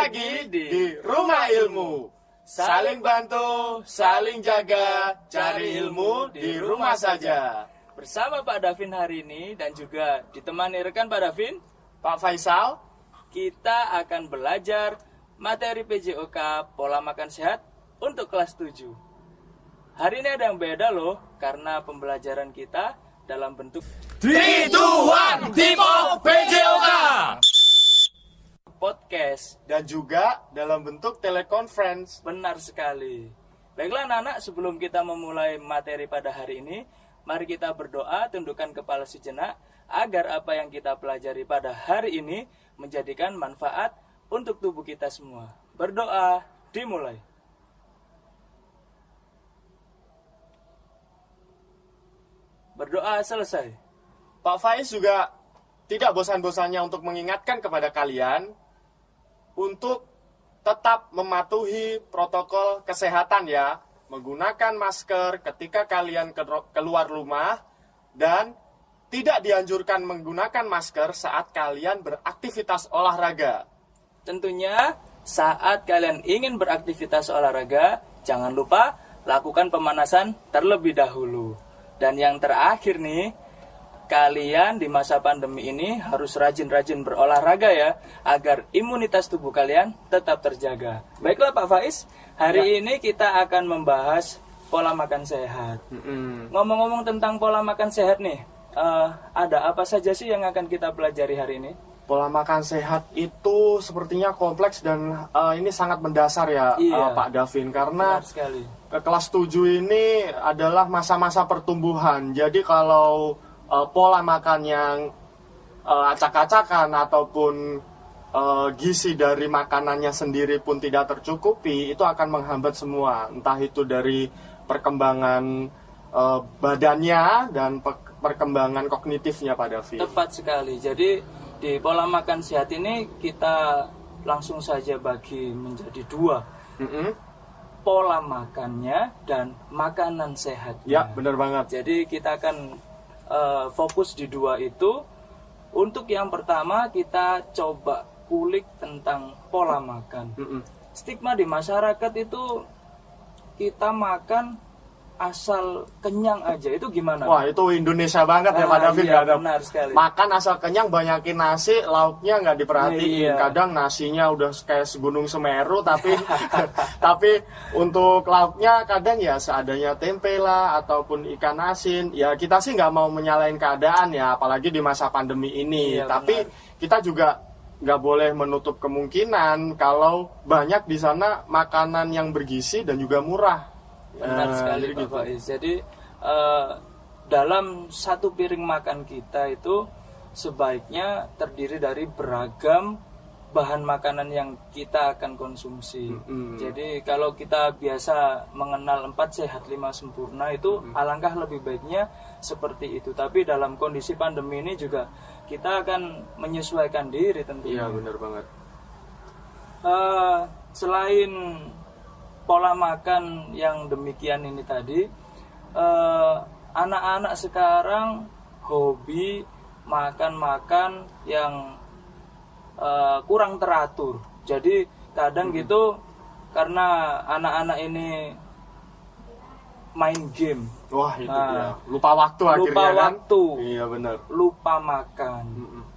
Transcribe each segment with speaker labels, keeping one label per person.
Speaker 1: lagi di Rumah Ilmu. Saling bantu, saling jaga, cari ilmu di rumah saja.
Speaker 2: Bersama Pak Davin hari ini dan juga ditemani rekan Pak Davin,
Speaker 1: Pak Faisal,
Speaker 2: kita akan belajar materi PJOK Pola Makan Sehat untuk kelas 7. Hari ini ada yang beda loh, karena pembelajaran kita dalam bentuk
Speaker 1: 3, 2, 1, Tipo PJOK
Speaker 2: podcast.
Speaker 1: dan juga dalam bentuk teleconference.
Speaker 2: Benar sekali. Baiklah anak-anak, sebelum kita memulai materi pada hari ini, mari kita berdoa, tundukkan kepala sejenak, agar apa yang kita pelajari pada hari ini menjadikan manfaat untuk tubuh kita semua. Berdoa, dimulai. Berdoa selesai.
Speaker 1: Pak Faiz juga tidak bosan-bosannya untuk mengingatkan kepada kalian untuk tetap mematuhi protokol kesehatan ya, menggunakan masker ketika kalian keluar rumah dan tidak dianjurkan menggunakan masker saat kalian beraktivitas olahraga.
Speaker 2: Tentunya saat kalian ingin beraktivitas olahraga, jangan lupa lakukan pemanasan terlebih dahulu. Dan yang terakhir nih, kalian di masa pandemi ini harus rajin-rajin berolahraga ya, agar imunitas tubuh kalian tetap terjaga. Baiklah Pak Faiz, hari ini kita akan membahas pola makan sehat. Ngomong-ngomong tentang pola makan sehat nih, ada apa saja sih yang akan kita pelajari hari ini?
Speaker 1: Pola makan sehat itu sepertinya kompleks dan ini sangat mendasar ya,
Speaker 2: Iya.
Speaker 1: Pak Davin, karena
Speaker 2: Benar sekali.
Speaker 1: kelas 7 ini adalah masa-masa pertumbuhan. Jadi kalau pola makan yang acak-acakan ataupun gizi dari makanannya sendiri pun tidak tercukupi, itu akan menghambat semua. Entah itu dari perkembangan badannya dan perkembangan kognitifnya, Pak Davi.
Speaker 2: Tepat sekali. Jadi di pola makan sehat ini kita langsung saja bagi menjadi dua. Pola makannya dan makanan sehatnya.
Speaker 1: Ya, benar banget.
Speaker 2: Jadi kita akan fokus di dua itu. Untuk yang pertama kita coba kulik tentang pola makan. Stigma di masyarakat itu kita makan asal kenyang aja, itu gimana?
Speaker 1: Wah, itu Indonesia banget ya Pak David.
Speaker 2: Iya,
Speaker 1: Kadang
Speaker 2: benar sekali.
Speaker 1: makan asal kenyang, banyakin nasi, lauknya nggak diperhatiin.
Speaker 2: Iya.
Speaker 1: Kadang nasinya udah kayak segunung Semeru, tapi tapi untuk lauknya kadang ya seadanya tempe lah ataupun ikan asin. Ya kita sih nggak mau menyalahin keadaan ya, apalagi di masa pandemi ini.
Speaker 2: Iya,
Speaker 1: tapi
Speaker 2: benar.
Speaker 1: kita juga nggak boleh menutup kemungkinan kalau banyak di sana makanan yang bergizi dan juga murah.
Speaker 2: Benar sekali
Speaker 1: jadi
Speaker 2: Pak
Speaker 1: gitu.
Speaker 2: Faiz. Jadi dalam satu piring makan kita itu sebaiknya terdiri dari beragam bahan makanan yang kita akan konsumsi. Jadi kalau kita biasa mengenal 4 sehat 5 sempurna itu alangkah lebih baiknya seperti itu. Tapi dalam kondisi pandemi ini juga kita akan menyesuaikan diri tentunya.
Speaker 1: Iya, benar banget.
Speaker 2: Selain pola makan yang demikian ini tadi, anak-anak sekarang hobi makan-makan yang kurang teratur. Jadi kadang gitu karena anak-anak ini main game.
Speaker 1: Wah, itu
Speaker 2: Nah,
Speaker 1: dia. Lupa waktu akhirnya
Speaker 2: lupa
Speaker 1: kan?
Speaker 2: waktu.
Speaker 1: Iya, benar.
Speaker 2: Lupa makan.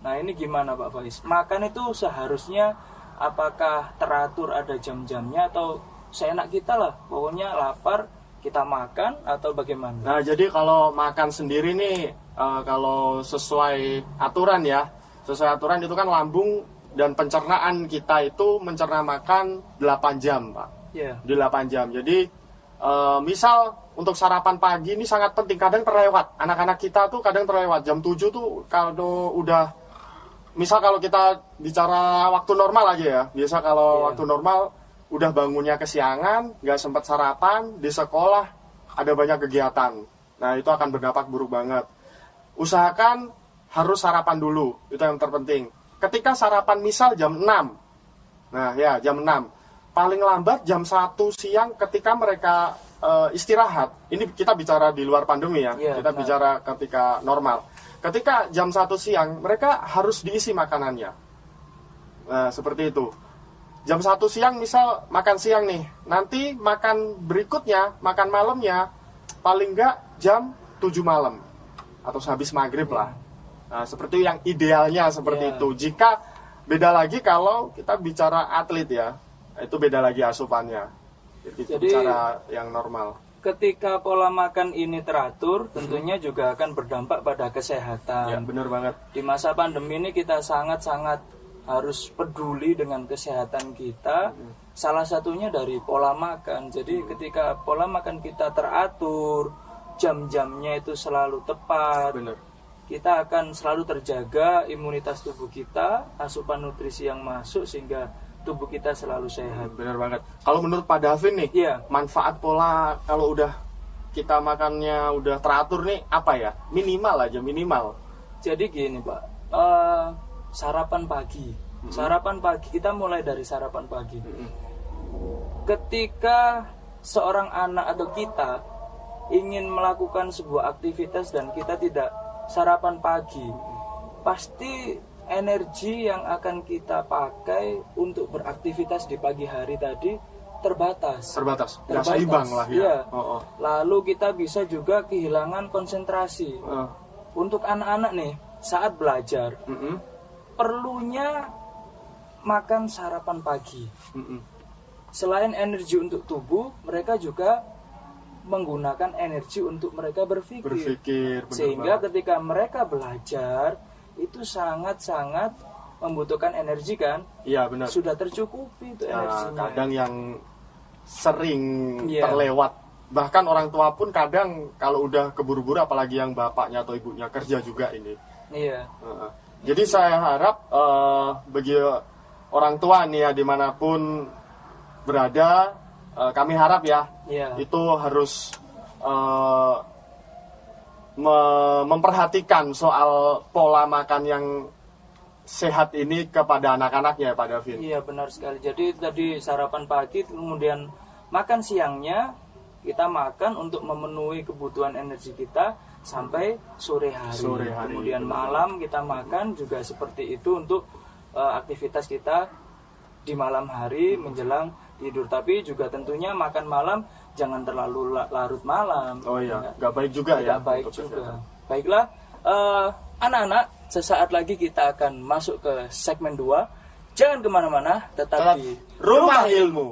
Speaker 2: Nah ini gimana Pak Faiz? Makan itu seharusnya apakah teratur, ada jam-jamnya, atau seenak kita lah, pokoknya lapar kita makan, atau bagaimana?
Speaker 1: Nah, jadi kalau makan sendiri nih, kalau sesuai aturan ya, sesuai aturan itu kan lambung dan pencernaan kita itu mencerna makan 8 jam, Pak.
Speaker 2: Iya.
Speaker 1: Di 8 jam. Jadi, misal untuk sarapan pagi ini sangat penting, kadang terlewat. Anak-anak kita tuh kadang terlewat. Jam 7 tuh kalau udah, misal kalau kita bicara waktu normal aja ya, biasa kalau
Speaker 2: Iya.
Speaker 1: waktu normal, udah bangunnya kesiangan, nggak sempat sarapan, di sekolah ada banyak kegiatan. Nah, itu akan berdampak buruk banget. Usahakan harus sarapan dulu, itu yang terpenting. Ketika sarapan misal jam 6, nah ya jam 6, paling lambat jam 1 siang ketika mereka istirahat. Ini kita bicara di luar pandemi ya,
Speaker 2: Iya,
Speaker 1: kita
Speaker 2: benar.
Speaker 1: bicara ketika normal. Ketika jam 1 siang, mereka harus diisi makanannya. Nah, seperti itu. jam 1 siang misal makan siang nih, nanti makan berikutnya, makan malamnya paling nggak jam 7 malam atau habis maghrib lah. Nah, seperti yang idealnya seperti itu. Jika beda lagi kalau kita bicara atlet ya, itu beda lagi asupannya. Jadi bicara yang normal.
Speaker 2: Ketika pola makan ini teratur, tentunya juga akan berdampak pada kesehatan.
Speaker 1: Ya, benar banget.
Speaker 2: Di masa pandemi ini kita sangat-sangat harus peduli dengan kesehatan kita. Salah satunya dari pola makan. Jadi ketika pola makan kita teratur, jam-jamnya itu selalu tepat,
Speaker 1: Benar.
Speaker 2: kita akan selalu terjaga imunitas tubuh kita, asupan nutrisi yang masuk sehingga tubuh kita selalu sehat.
Speaker 1: Benar banget. Kalau menurut Pak Davin nih,
Speaker 2: Iya.
Speaker 1: manfaat pola kalau udah kita makannya udah teratur nih apa ya? Minimal aja, minimal.
Speaker 2: Jadi gini Pak, sarapan pagi. Sarapan pagi, kita mulai dari sarapan pagi. Ketika seorang anak atau kita ingin melakukan sebuah aktivitas dan kita tidak sarapan pagi, pasti energi yang akan kita pakai untuk beraktivitas di pagi hari tadi terbatas.
Speaker 1: Nggak seimbang lah ya.
Speaker 2: Iya.
Speaker 1: Oh.
Speaker 2: Lalu kita bisa juga kehilangan konsentrasi. Untuk anak-anak nih, saat belajar, perlunya makan sarapan pagi. Selain energi untuk tubuh, mereka juga menggunakan energi untuk mereka berpikir.
Speaker 1: Bener
Speaker 2: Sehingga
Speaker 1: banget.
Speaker 2: ketika mereka belajar, itu sangat-sangat membutuhkan energi kan?
Speaker 1: Iya benar.
Speaker 2: Sudah tercukupi itu
Speaker 1: Nah,
Speaker 2: energinya.
Speaker 1: kadang yang sering
Speaker 2: Iya.
Speaker 1: terlewat. Bahkan orang tua pun kadang kalau udah keburu-buru, apalagi yang bapaknya atau ibunya kerja juga ini.
Speaker 2: Iya.
Speaker 1: Jadi saya harap bagi orang tua nih ya dimanapun berada, kami harap ya
Speaker 2: Iya.
Speaker 1: itu harus memperhatikan soal pola makan yang sehat ini kepada anak-anaknya Pak Davin.
Speaker 2: Iya benar sekali. Jadi tadi sarapan pagi, kemudian makan siangnya kita makan untuk memenuhi kebutuhan energi kita sampai sore hari. Kemudian malam kita makan juga seperti itu untuk aktivitas kita di malam hari menjelang tidur. Tapi juga tentunya makan malam jangan terlalu larut malam.
Speaker 1: Oh iya, nggak baik juga ya.
Speaker 2: Tidak baik
Speaker 1: untuk
Speaker 2: juga.
Speaker 1: kesehatan.
Speaker 2: Baiklah, anak-anak, sesaat lagi kita akan masuk ke segmen 2. Jangan kemana-mana, tetap di
Speaker 1: Rumah Ilmu.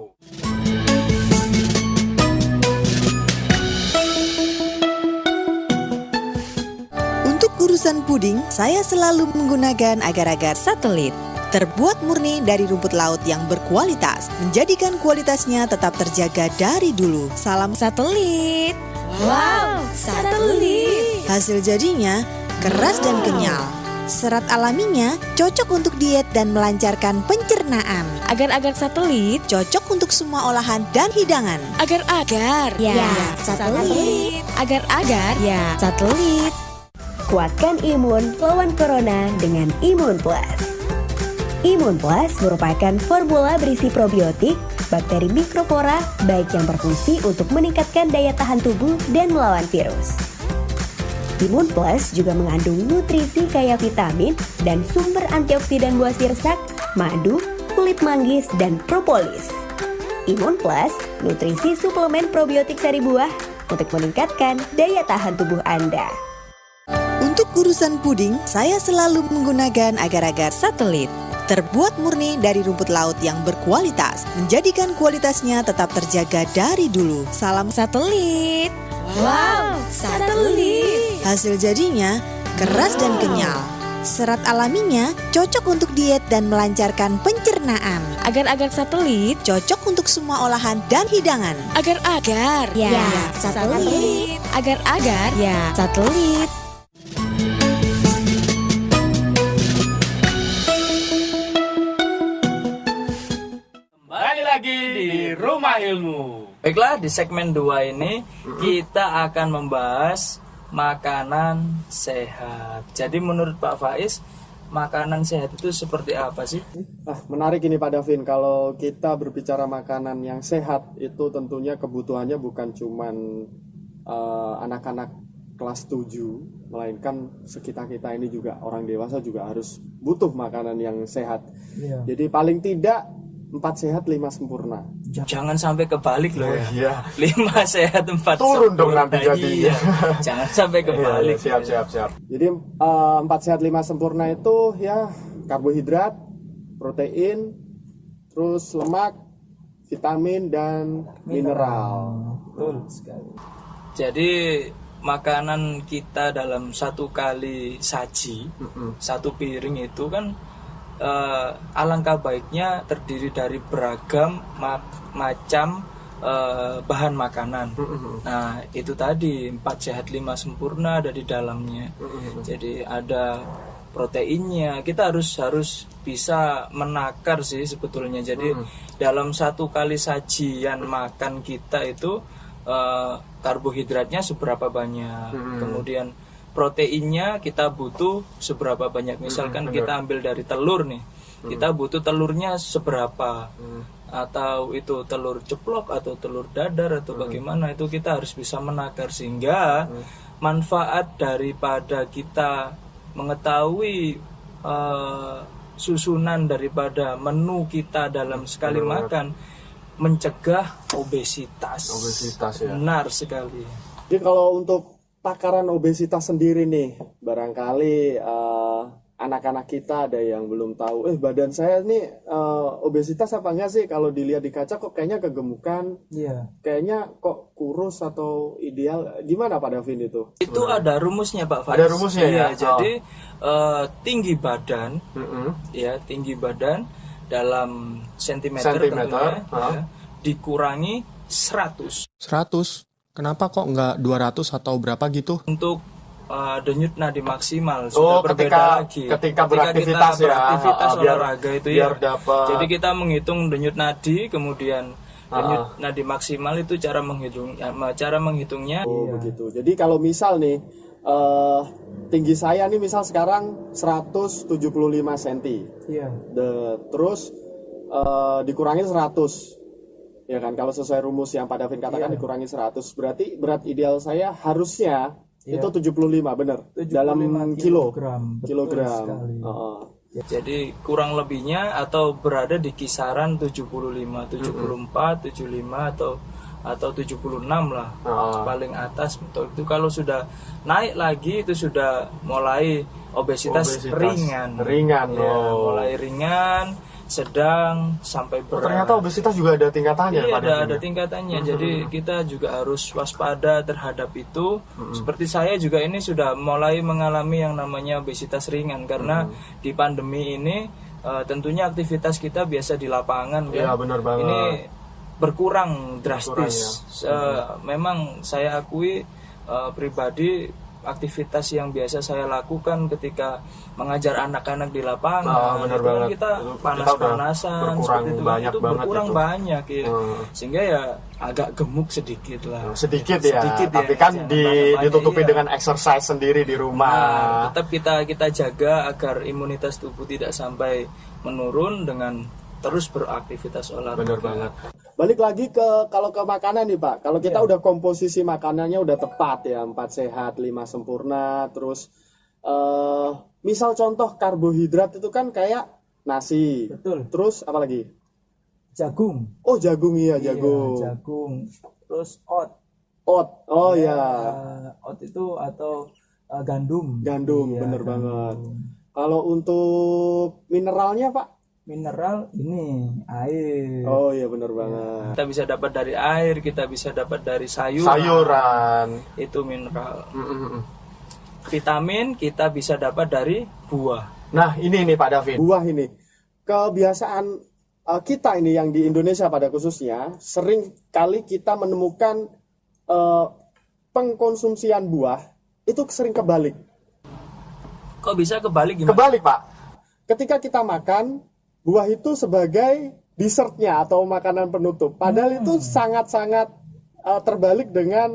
Speaker 3: Untuk urusan puding, saya selalu menggunakan agar-agar satelit. Terbuat murni dari rumput laut yang berkualitas, menjadikan kualitasnya tetap terjaga dari dulu. Salam satelit.
Speaker 4: Wow, satelit.
Speaker 3: Hasil jadinya keras dan kenyal. Serat alaminya cocok untuk diet dan melancarkan pencernaan.
Speaker 4: Agar-agar satelit.
Speaker 3: Cocok untuk semua olahan dan hidangan.
Speaker 4: Agar-agar. Ya, satelit. Agar-agar. Ya, satelit.
Speaker 5: Kuatkan imun lawan corona dengan Imun Plus. Imun Plus merupakan formula berisi probiotik, bakteri mikroflora, baik yang berfungsi untuk meningkatkan daya tahan tubuh dan melawan virus. Imun Plus juga mengandung nutrisi kaya vitamin dan sumber antioksidan buah sirsak, madu, kulit manggis, dan propolis. Imun Plus, nutrisi suplemen probiotik sari buah untuk meningkatkan daya tahan tubuh Anda.
Speaker 3: Untuk urusan puding, saya selalu menggunakan agar-agar satelit. Terbuat murni dari rumput laut yang berkualitas, menjadikan kualitasnya tetap terjaga dari dulu. Salam satelit.
Speaker 4: Wow, satelit.
Speaker 3: Hasil jadinya keras dan kenyal. Serat alaminya cocok untuk diet dan melancarkan pencernaan.
Speaker 4: Agar-agar satelit.
Speaker 3: Cocok untuk semua olahan dan hidangan.
Speaker 4: Agar-agar. Ya, satelit. Agar-agar. Ya, satelit.
Speaker 2: Kembali lagi di Rumah Ilmu. Baiklah, di segmen 2 ini kita akan membahas makanan sehat. Jadi menurut Pak Faiz, makanan sehat itu seperti apa sih?
Speaker 1: Menarik ini Pak Davin, kalau kita berbicara makanan yang sehat itu tentunya kebutuhannya bukan cuman anak-anak kelas 7, melainkan sekitar kita ini juga orang dewasa juga harus butuh makanan yang sehat. Jadi paling tidak 4 sehat 5 sempurna.
Speaker 2: Jangan sampai kebalik loh ya.
Speaker 1: Iya.
Speaker 2: 5 sehat 4
Speaker 1: Turun dong
Speaker 2: sempurna.
Speaker 1: nanti jadinya.
Speaker 2: Iya. Jangan sampai kebalik.
Speaker 1: Siap. Jadi 4 sehat 5 sempurna itu ya karbohidrat, protein, terus lemak, vitamin dan mineral.
Speaker 2: Betul sekali. Jadi makanan kita dalam satu kali saji, satu piring itu kan alangkah baiknya terdiri dari beragam macam bahan makanan. Nah, itu tadi 4 sehat 5 sempurna ada di dalamnya. Jadi ada proteinnya. Kita harus bisa menakar sih sebetulnya. Jadi dalam satu kali sajian makan kita itu karbohidratnya seberapa banyak, kemudian proteinnya kita butuh seberapa banyak. Misalkan kita ambil dari telur nih, kita butuh telurnya seberapa, atau itu telur ceplok atau telur dadar atau bagaimana, itu kita harus bisa menakar sehingga manfaat daripada kita mengetahui susunan daripada menu kita dalam sekali makan mencegah obesitas.
Speaker 1: Ya.
Speaker 2: Benar sekali.
Speaker 1: Jadi kalau untuk takaran obesitas sendiri nih, barangkali anak-anak kita ada yang belum tahu, badan saya nih obesitas apa enggak sih? Kalau dilihat di kaca kok kayaknya kegemukan, kayaknya kok kurus atau ideal. Gimana Pak Davin itu?
Speaker 2: Itu ada rumusnya Pak Faiz.
Speaker 1: Ada rumusnya ya?
Speaker 2: Jadi tinggi badan, ya tinggi badan dalam sentimeter tentunya, ya, dikurangi 100.
Speaker 6: 100? Kenapa kok nggak 200 atau berapa gitu?
Speaker 2: Untuk denyut nadi maksimal sudah berbeda lagi.
Speaker 1: Ketika beraktivitas
Speaker 2: kita beraktivitas olahraga itu
Speaker 1: biar
Speaker 2: ya.
Speaker 1: dapat.
Speaker 2: Jadi kita menghitung denyut nadi, kemudian denyut nadi maksimal itu cara menghitungnya.
Speaker 1: Begitu. Jadi kalau misal nih tinggi saya nih misal sekarang 175 cm. Iya. Terus dikurangi 100. Ya kan, kalau sesuai rumus yang Pak Davin katakan dikurangi 100, berarti berat ideal saya harusnya itu 75, benar. Dalam kilogram.
Speaker 2: Jadi kurang lebihnya atau berada di kisaran 75, 74, 75 atau 76 lah. Paling atas itu kalau sudah naik lagi itu sudah mulai obesitas ringan. Mulai ringan, sedang sampai berat.
Speaker 1: Ternyata obesitas juga ada tingkatannya.
Speaker 2: Iya, ada tingkatannya. Jadi kita juga harus waspada terhadap itu. Seperti saya juga ini sudah mulai mengalami yang namanya obesitas ringan karena di pandemi ini tentunya aktivitas kita biasa di lapangan kan.
Speaker 1: Iya, benar banget.
Speaker 2: Ini berkurang drastis. Memang saya akui pribadi aktivitas yang biasa saya lakukan ketika mengajar anak-anak di lapangan,
Speaker 1: benar
Speaker 2: itu kan
Speaker 1: banget.
Speaker 2: kita panas-panasan seperti itu,
Speaker 1: banyak
Speaker 2: itu
Speaker 1: banget
Speaker 2: berkurang
Speaker 1: itu.
Speaker 2: banyak ya. Sehingga ya agak gemuk sedikit lah.
Speaker 1: Sedikit ya, tapi kan ditutupi dengan exercise sendiri di rumah.
Speaker 2: Tetap kita jaga agar imunitas tubuh tidak sampai menurun dengan terus beraktivitas olahraga.
Speaker 1: Benar banget. Balik lagi kalau ke makanan nih Pak. Kalau kita udah komposisi makanannya udah tepat ya, 4 sehat 5 sempurna. Terus misal contoh karbohidrat itu kan kayak nasi.
Speaker 2: Betul.
Speaker 1: Terus apa lagi?
Speaker 2: Jagung.
Speaker 1: Oh jagung, iya jagung.
Speaker 2: Jagung. Terus oat.
Speaker 1: Oh ya.
Speaker 2: Oat itu atau gandum.
Speaker 1: Gandum,
Speaker 2: Iya,
Speaker 1: bener
Speaker 2: gandum.
Speaker 1: banget. Kalau untuk mineralnya Pak?
Speaker 2: Mineral ini air.
Speaker 1: Oh iya bener banget.
Speaker 2: Kita bisa dapat dari air, kita bisa dapat dari
Speaker 1: Sayuran.
Speaker 2: Itu mineral. Vitamin kita bisa dapat dari buah.
Speaker 1: Nah ini nih Pak Davin. Buah ini. Kebiasaan kita ini yang di Indonesia pada khususnya, sering kali kita menemukan pengkonsumsian buah itu sering kebalik.
Speaker 2: Kok bisa kebalik gimana?
Speaker 1: Kebalik Pak. Ketika kita makan, buah itu sebagai dessertnya atau makanan penutup. Padahal itu sangat-sangat terbalik dengan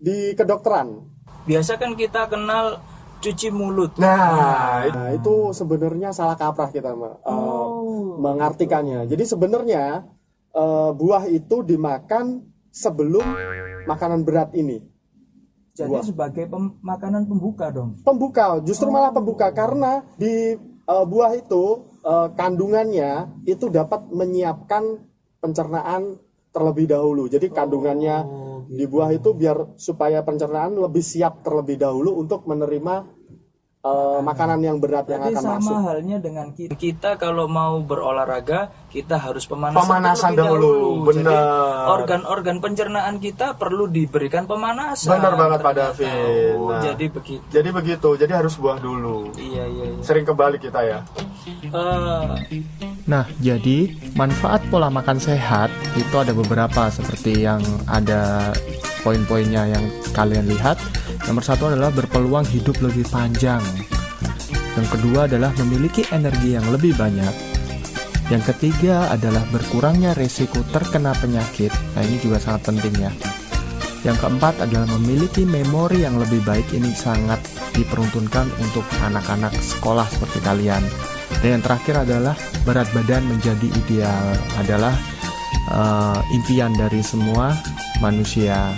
Speaker 1: di kedokteran.
Speaker 2: Biasa kan kita kenal cuci mulut.
Speaker 1: Nah itu sebenarnya salah kaprah kita mengartikannya. Jadi sebenarnya buah itu dimakan sebelum makanan berat ini.
Speaker 2: Jadi sebagai makanan pembuka dong.
Speaker 1: Pembuka, justru malah pembuka karena di buah itu kandungannya itu dapat menyiapkan pencernaan terlebih dahulu. Jadi kandungannya di buah itu biar supaya pencernaan lebih siap terlebih dahulu untuk menerima makanan yang berat yang
Speaker 2: Jadi
Speaker 1: akan
Speaker 2: sama
Speaker 1: masuk.
Speaker 2: halnya dengan kita kalau mau berolahraga, kita harus pemanasan
Speaker 1: Pemanasan
Speaker 2: terlebih
Speaker 1: dahulu,
Speaker 2: Jadi
Speaker 1: benar.
Speaker 2: organ-organ pencernaan kita perlu diberikan pemanasan.
Speaker 1: Benar banget Pak
Speaker 2: ternyata.
Speaker 1: Davin.
Speaker 2: Oh,
Speaker 1: Nah,
Speaker 2: jadi begitu.
Speaker 1: Jadi begitu. Jadi harus buah dulu.
Speaker 2: Iya.
Speaker 1: Sering kebalik kita ya.
Speaker 6: Nah, jadi manfaat pola makan sehat itu ada beberapa seperti yang ada poin-poinnya yang kalian lihat. Nomor satu adalah berpeluang hidup lebih panjang. Yang kedua adalah memiliki energi yang lebih banyak. Yang ketiga adalah berkurangnya resiko terkena penyakit. Nah, ini juga sangat penting ya. Yang keempat adalah memiliki memori yang lebih baik. Ini sangat diperuntukkan untuk anak-anak sekolah seperti kalian. Dan yang terakhir adalah berat badan menjadi ideal. Adalah impian dari semua manusia.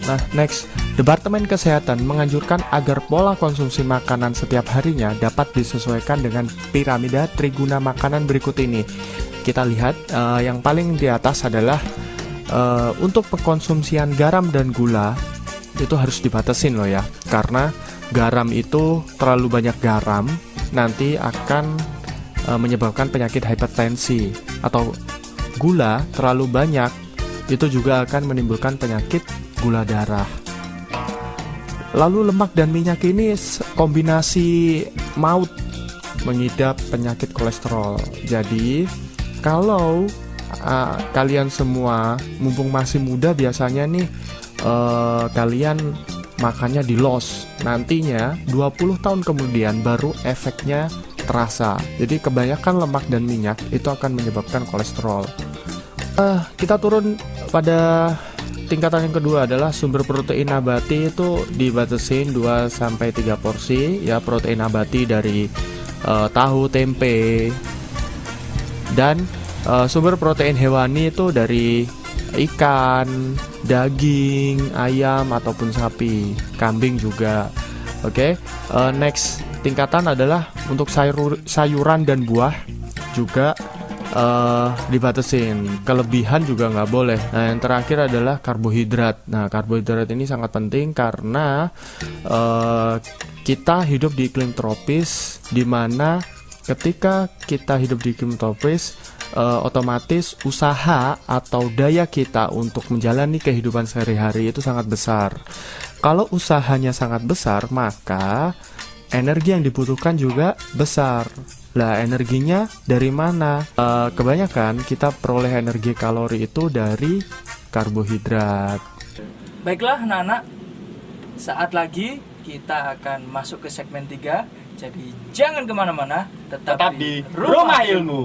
Speaker 6: Nah, next, Departemen Kesehatan menganjurkan agar pola konsumsi makanan setiap harinya dapat disesuaikan dengan piramida triguna makanan berikut ini. Kita lihat yang paling di atas adalah untuk pengkonsumsian garam dan gula itu harus dibatasin loh ya, karena garam itu terlalu banyak garam nanti akan menyebabkan penyakit hipertensi, atau gula terlalu banyak itu juga akan menimbulkan penyakit gula darah. Lalu lemak dan minyak ini kombinasi maut, mengidap penyakit kolesterol. Jadi kalau kalian semua mumpung masih muda biasanya nih kalian makannya di los, nantinya 20 tahun kemudian baru efeknya terasa. Jadi kebanyakan lemak dan minyak itu akan menyebabkan kolesterol. Kita turun pada tingkatan yang kedua adalah sumber protein nabati, itu dibatasin 2-3 porsi ya, protein nabati dari tahu, tempe. Dan sumber protein hewani itu dari ikan, daging, ayam ataupun sapi, kambing juga. Oke. Next tingkatan adalah untuk sayuran dan buah juga dibatasin, kelebihan juga nggak boleh. Nah, yang terakhir adalah karbohidrat. Nah, karbohidrat ini sangat penting karena kita hidup di iklim tropis, di mana ketika kita hidup di iklim tropis, otomatis usaha atau daya kita untuk menjalani kehidupan sehari-hari itu sangat besar. Kalau usahanya sangat besar, maka energi yang dibutuhkan juga besar. Lah, energinya dari mana? Kebanyakan kita peroleh energi kalori itu dari karbohidrat.
Speaker 2: Baiklah anak-anak, saat lagi kita akan masuk ke segmen 3. Jadi jangan kemana-mana, tetap di Rumah Ilmu.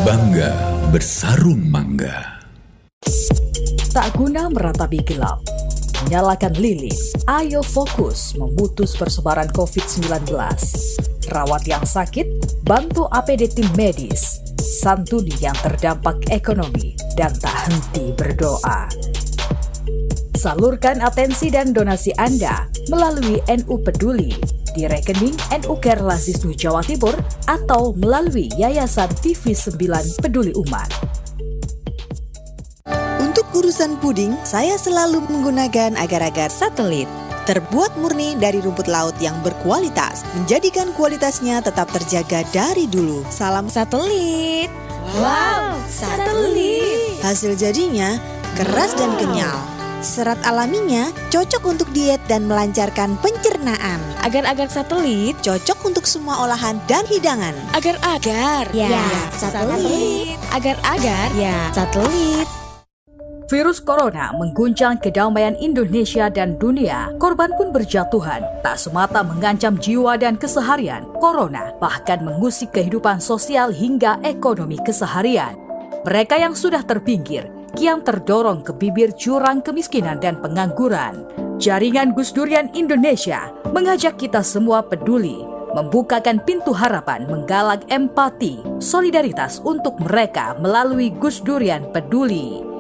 Speaker 7: Bangga bersarung mangga.
Speaker 8: Tak guna meratapi gelap, nyalakan lilin, ayo fokus memutus persebaran COVID-19. Rawat yang sakit, bantu APD tim medis, santuni yang terdampak ekonomi, dan tak henti berdoa. Salurkan atensi dan donasi Anda melalui NU Peduli di rekening NU Kerlas Wisnu Jawa Timur atau melalui Yayasan TV9 Peduli Umat.
Speaker 3: Untuk urusan puding, saya selalu menggunakan agar-agar satelit. Terbuat murni dari rumput laut yang berkualitas, menjadikan kualitasnya tetap terjaga dari dulu. Salam
Speaker 4: Satelit. Wow, satelit.
Speaker 3: Hasil jadinya keras dan kenyal. Serat alaminya cocok untuk diet dan melancarkan pencernaan.
Speaker 4: Agar-agar satelit.
Speaker 3: Cocok untuk semua olahan dan hidangan.
Speaker 4: Agar-agar.
Speaker 5: Ya, satelit.
Speaker 4: Agar-agar. Ya, satelit.
Speaker 8: Virus corona mengguncang kedamaian Indonesia dan dunia. Korban pun berjatuhan. Tak semata mengancam jiwa dan keseharian, corona bahkan mengusik kehidupan sosial hingga ekonomi keseharian. Mereka yang sudah terpinggir kian terdorong ke bibir jurang kemiskinan dan pengangguran. Jaringan Gus Durian Indonesia mengajak kita semua peduli, membukakan pintu harapan, menggalak empati, solidaritas untuk mereka melalui Gus Durian Peduli.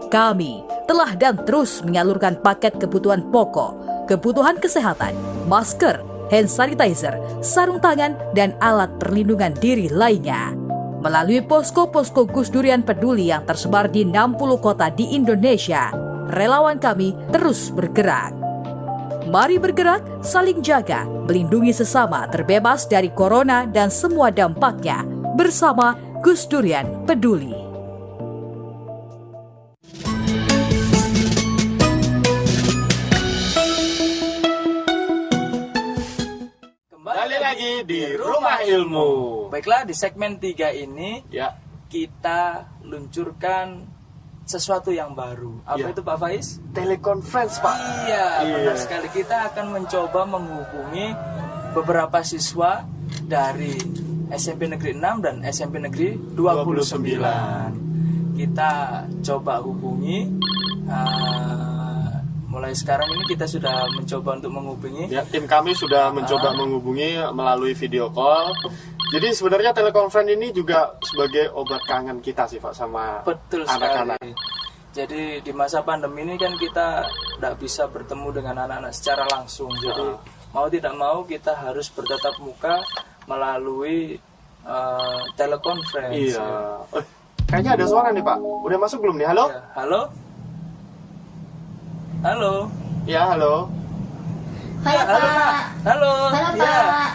Speaker 8: Kami telah dan terus menyalurkan paket kebutuhan pokok, kebutuhan kesehatan, masker, hand sanitizer, sarung tangan, dan alat perlindungan diri lainnya. Melalui posko-posko Gus Durian Peduli yang tersebar di 60 kota di Indonesia, relawan kami terus bergerak. Mari bergerak, saling jaga, melindungi sesama terbebas dari corona dan semua dampaknya bersama Gus Durian Peduli.
Speaker 1: Kembali lagi di Rumah Ilmu.
Speaker 2: Baiklah, di segmen 3 ini
Speaker 1: Ya,
Speaker 2: kita luncurkan sesuatu yang baru. Apa
Speaker 1: Ya.
Speaker 2: itu Pak Faiz?
Speaker 1: telekonferensi Pak.
Speaker 2: Iya,
Speaker 1: Iya.
Speaker 2: benar sekali. Kita akan mencoba menghubungi beberapa siswa dari SMP Negeri 6 dan SMP Negeri 29. Kita coba hubungi. Mulai sekarang ini kita sudah mencoba untuk menghubungi.
Speaker 1: Ya, tim kami sudah mencoba menghubungi melalui video call. Jadi sebenarnya telekonferensi ini juga sebagai obat kangen kita sih Pak sama
Speaker 2: Betul
Speaker 1: anak-anak.
Speaker 2: sekali. Jadi di masa pandemi ini kan kita tidak bisa bertemu dengan anak-anak secara langsung. Jadi mau tidak mau kita harus bertatap muka melalui telekonferensi.
Speaker 1: Iya. Kayaknya ada suara nih Pak. Udah masuk belum nih? Halo?
Speaker 2: Ya, halo? Halo?
Speaker 1: Ya, halo.
Speaker 2: Ya, halo, Nak. Halo?
Speaker 9: Halo,
Speaker 2: Ya.
Speaker 9: Pak.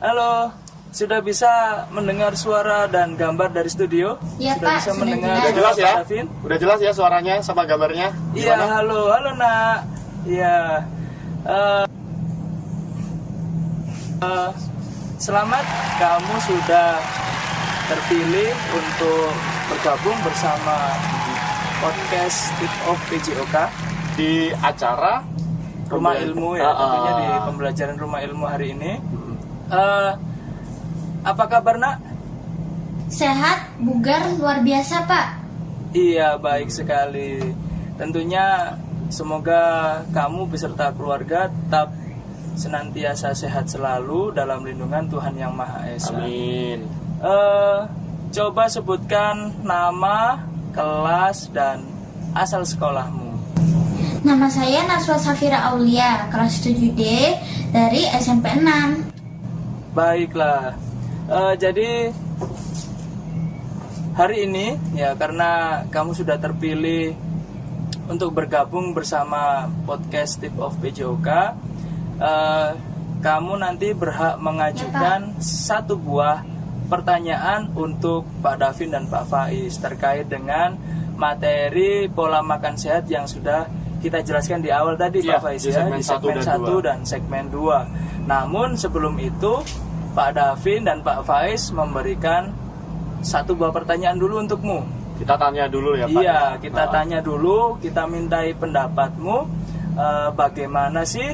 Speaker 2: Halo? Sudah bisa mendengar suara dan gambar dari studio?
Speaker 9: Iya,
Speaker 2: Sudah
Speaker 9: Pak,
Speaker 2: bisa
Speaker 9: sudah
Speaker 2: mendengar
Speaker 1: Udah jelas ya?
Speaker 2: Pak Davin?
Speaker 1: Udah jelas ya suaranya sama gambarnya?
Speaker 2: Iya,
Speaker 1: Gimana?
Speaker 2: halo Nak. Iya. Selamat, kamu sudah terpilih untuk bergabung bersama podcast Tip of PJOK
Speaker 1: Di acara
Speaker 2: Rumah Ilmu ya, tentunya di pembelajaran Rumah Ilmu hari ini. Apa kabar Nak?
Speaker 9: Sehat, bugar, luar biasa, Pak.
Speaker 2: Iya, baik sekali. Tentunya semoga kamu beserta keluarga tetap senantiasa sehat selalu dalam lindungan Tuhan Yang Maha Esa.
Speaker 1: Amin.
Speaker 2: Coba sebutkan nama, kelas, dan asal sekolahmu.
Speaker 9: Nama saya Naswa Safira Aulia, kelas 7D dari SMP 6.
Speaker 2: Baiklah. Jadi hari ini ya, karena kamu sudah terpilih untuk bergabung bersama podcast Tip of PJOK, kamu nanti berhak mengajukan satu buah pertanyaan untuk Pak Davin dan Pak Faiz terkait dengan materi pola makan sehat yang sudah kita jelaskan di awal tadi,
Speaker 1: Ya,
Speaker 2: Pak Faiz,
Speaker 1: di
Speaker 2: ya,
Speaker 1: segmen
Speaker 2: di
Speaker 1: 1
Speaker 2: segmen
Speaker 1: dan
Speaker 2: 1 dan segmen 2. Namun sebelum itu Pak Davin dan Pak Faiz memberikan satu buah pertanyaan dulu untukmu.
Speaker 1: Kita tanya dulu ya Pak.
Speaker 2: Iya, kita tanya dulu, kita mintai pendapatmu, bagaimana sih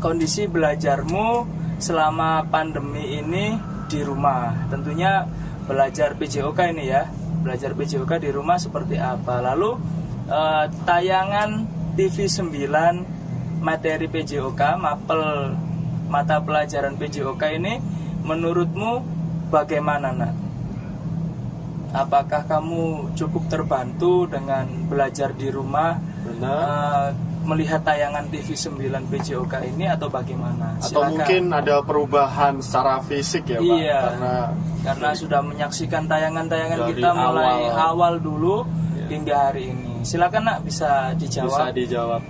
Speaker 2: kondisi belajarmu selama pandemi ini di rumah. Tentunya belajar PJOK ini ya, belajar PJOK di rumah seperti apa. Lalu tayangan TV 9 materi PJOK, mapel mata pelajaran PJOK ini menurutmu bagaimana, Nak? Apakah kamu cukup terbantu dengan belajar di rumah?
Speaker 1: Benar.
Speaker 2: Melihat tayangan TV 9 PJOK ini atau bagaimana?
Speaker 1: Atau
Speaker 2: Silakan.
Speaker 1: mungkin ada perubahan secara fisik ya Pak?
Speaker 2: Iya, karena sudah menyaksikan tayangan-tayangan
Speaker 1: dari
Speaker 2: kita mulai
Speaker 1: awal.
Speaker 2: awal dulu hingga hari ini. Silakan Nak, bisa
Speaker 1: Bisa
Speaker 2: dijawab.
Speaker 1: dijawab.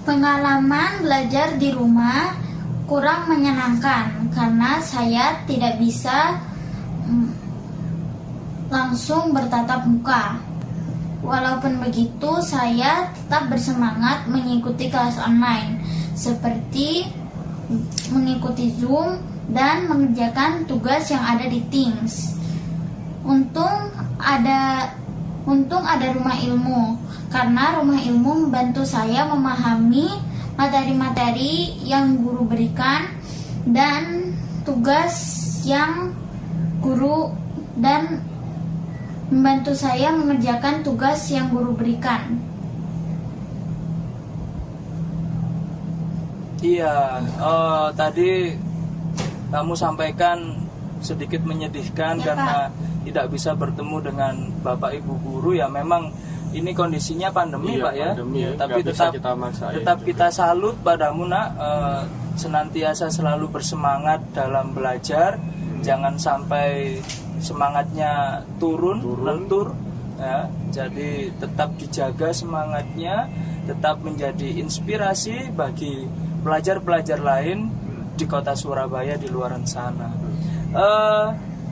Speaker 9: Pengalaman belajar di rumah kurang menyenangkan karena saya tidak bisa langsung bertatap muka. Walaupun begitu, saya tetap bersemangat mengikuti kelas online, seperti mengikuti Zoom dan mengerjakan tugas yang ada di Teams. Untung ada untung ada rumah ilmu, karena rumah ilmu membantu saya memahami materi-materi yang guru berikan dan tugas yang guru dan membantu saya mengerjakan tugas yang guru berikan.
Speaker 2: Iya, tadi kamu sampaikan sedikit menyedihkan
Speaker 9: Ya,
Speaker 2: karena tidak bisa bertemu dengan Bapak Ibu guru. Ya memang ini kondisinya pandemi,
Speaker 1: Iya,
Speaker 2: Pak ya.
Speaker 1: pandemi,
Speaker 2: Ya, tapi
Speaker 1: nggak bisa
Speaker 2: tetap
Speaker 1: kita maksain
Speaker 2: tetap
Speaker 1: juga.
Speaker 2: kita salut padamu, Nak. Senantiasa selalu bersemangat dalam belajar. Jangan sampai semangatnya turun. Lentur. Ya, jadi tetap dijaga semangatnya, tetap menjadi inspirasi bagi pelajar-pelajar lain di kota Surabaya di luar sana.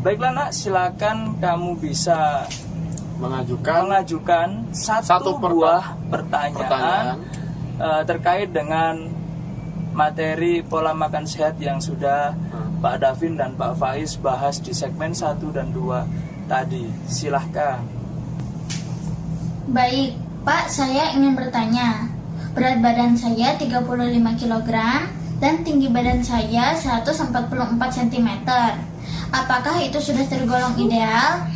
Speaker 2: Baiklah Nak, silakan kamu bisa mengajukan satu buah pertanyaan terkait dengan materi pola makan sehat yang sudah Pak Davin dan Pak Faiz bahas di segmen 1 dan 2 tadi. Silahkan.
Speaker 9: Baik, Pak, saya ingin bertanya. Berat badan saya 35 kg dan tinggi badan saya 144 cm. Apakah itu sudah tergolong ideal?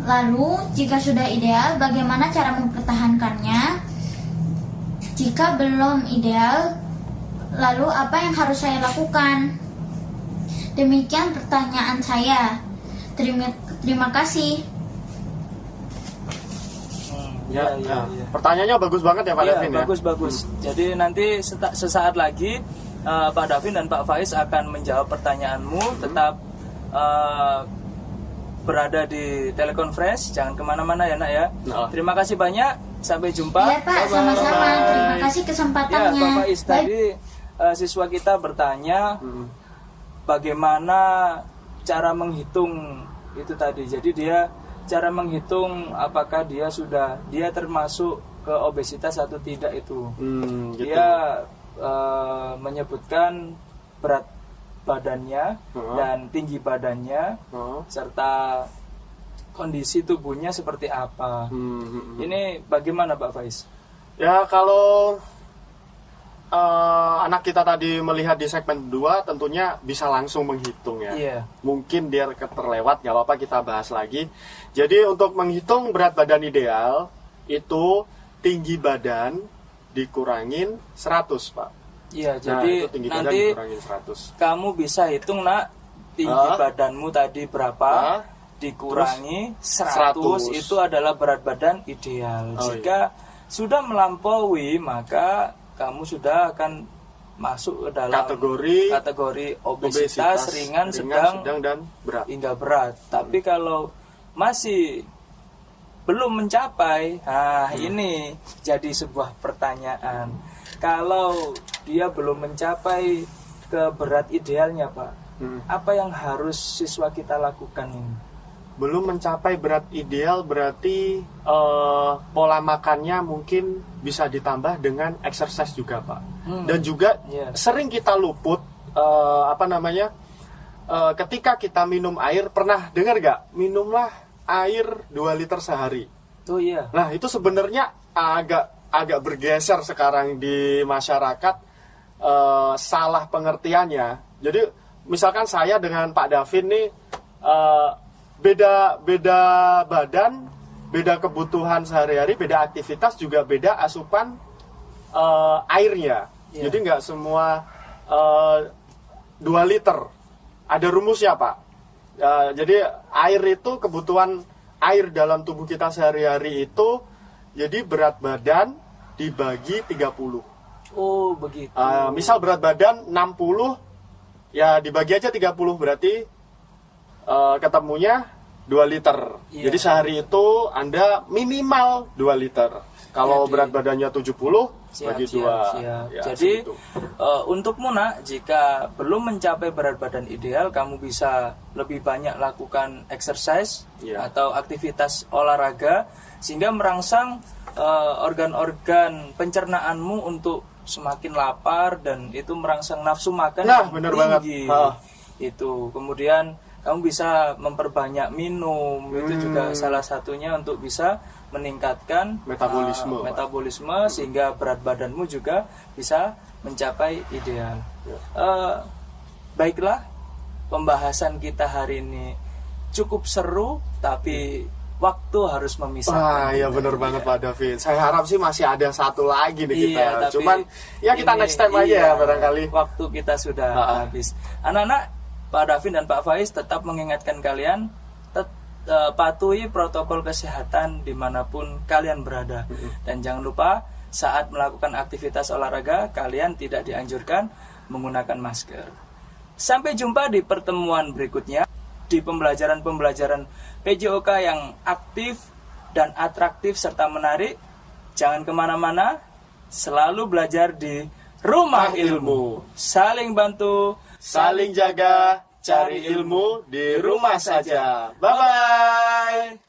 Speaker 9: Lalu, jika sudah ideal, bagaimana cara mempertahankannya? Jika belum ideal, lalu apa yang harus saya lakukan? Demikian pertanyaan saya. Terima kasih.
Speaker 1: Ya. Pertanyaannya bagus banget ya Pak
Speaker 2: Iya,
Speaker 1: Davin ya.
Speaker 2: bagus. Jadi nanti sesaat lagi Pak Davin dan Pak Faiz akan menjawab pertanyaanmu. Tetap berada di telekonferensi, jangan kemana-mana ya Nak ya. Terima kasih banyak. Sampai jumpa.
Speaker 9: Iya Pak,
Speaker 2: Bye-bye.
Speaker 9: sama-sama. Terima kasih
Speaker 2: Ya,
Speaker 9: kesempatannya.
Speaker 2: Pak Faiz, tadi siswa kita bertanya bagaimana cara menghitung itu tadi. Jadi dia cara menghitung apakah dia termasuk ke obesitas atau tidak itu.
Speaker 1: Gitu.
Speaker 2: Dia menyebutkan berat badannya dan tinggi badannya serta kondisi tubuhnya seperti apa. Ini bagaimana Pak Faiz?
Speaker 1: Ya kalau anak kita tadi melihat di segmen 2 tentunya bisa langsung menghitung ya.
Speaker 2: Iya.
Speaker 1: Mungkin dia terlewat, nggak apa-apa kita bahas lagi. Jadi untuk menghitung berat badan ideal itu tinggi badan dikurangin 100 Pak.
Speaker 2: Iya,
Speaker 1: Nah,
Speaker 2: jadi
Speaker 1: itu tinggi badan
Speaker 2: nanti
Speaker 1: dikurangin 100.
Speaker 2: kamu bisa hitung Nak tinggi badanmu tadi berapa dikurangi 100 itu adalah berat badan ideal. Jika sudah melampaui maka kamu sudah akan masuk ke dalam kategori obesitas ringan, sedang
Speaker 1: dan berat.
Speaker 2: Hingga berat. Tapi kalau masih belum mencapai, ini jadi sebuah pertanyaan. Kalau dia belum mencapai ke berat idealnya, Pak, apa yang harus siswa kita lakukan ini?
Speaker 1: Belum mencapai berat ideal berarti pola makannya mungkin bisa ditambah dengan exercise juga Pak. Dan juga sering kita luput ketika kita minum air, pernah dengar gak? Minumlah air 2 liter sehari.
Speaker 2: Oh iya.
Speaker 1: Nah itu sebenarnya agak bergeser sekarang di masyarakat, salah pengertiannya. Jadi misalkan saya dengan Pak Davin nih beda badan, beda kebutuhan sehari-hari, beda aktivitas, juga beda asupan airnya. Jadi nggak semua 2 liter. Ada rumusnya Pak. Jadi air itu, kebutuhan air dalam tubuh kita sehari-hari itu, jadi berat badan dibagi 30.
Speaker 2: Oh begitu.
Speaker 1: Misal berat badan 60, ya dibagi aja 30, berarti ketemunya 2 liter. Jadi sehari itu Anda minimal 2 liter. Kalau berat badannya 70 bagi 2. Ya,
Speaker 2: jadi untukmu Nak, jika belum mencapai berat badan ideal, kamu bisa lebih banyak lakukan exercise atau aktivitas olahraga sehingga merangsang organ-organ pencernaanmu untuk semakin lapar, dan itu merangsang nafsu makan yang
Speaker 1: bener
Speaker 2: tinggi.
Speaker 1: banget.
Speaker 2: Itu kemudian kamu bisa memperbanyak minum, itu juga salah satunya untuk bisa meningkatkan metabolisme sehingga berat badanmu juga bisa mencapai ideal. Baiklah, pembahasan kita hari ini cukup seru, tapi waktu harus memisahkan.
Speaker 1: Ya benar banget Pak David. Saya harap sih masih ada satu lagi nih kita.
Speaker 2: Tapi
Speaker 1: Cuman ya kita next time aja ya barangkali.
Speaker 2: Waktu kita sudah habis. Anak-anak, Pak David dan Pak Faiz tetap mengingatkan kalian patuhi protokol kesehatan dimanapun kalian berada. Dan jangan lupa saat melakukan aktivitas olahraga kalian tidak dianjurkan menggunakan masker. Sampai jumpa di pertemuan berikutnya di pembelajaran-pembelajaran PJOK yang aktif dan atraktif serta menarik. Jangan kemana-mana, selalu belajar di Rumah Ilmu. Saling bantu,
Speaker 1: Saling jaga, cari ilmu di rumah saja. Bye-bye.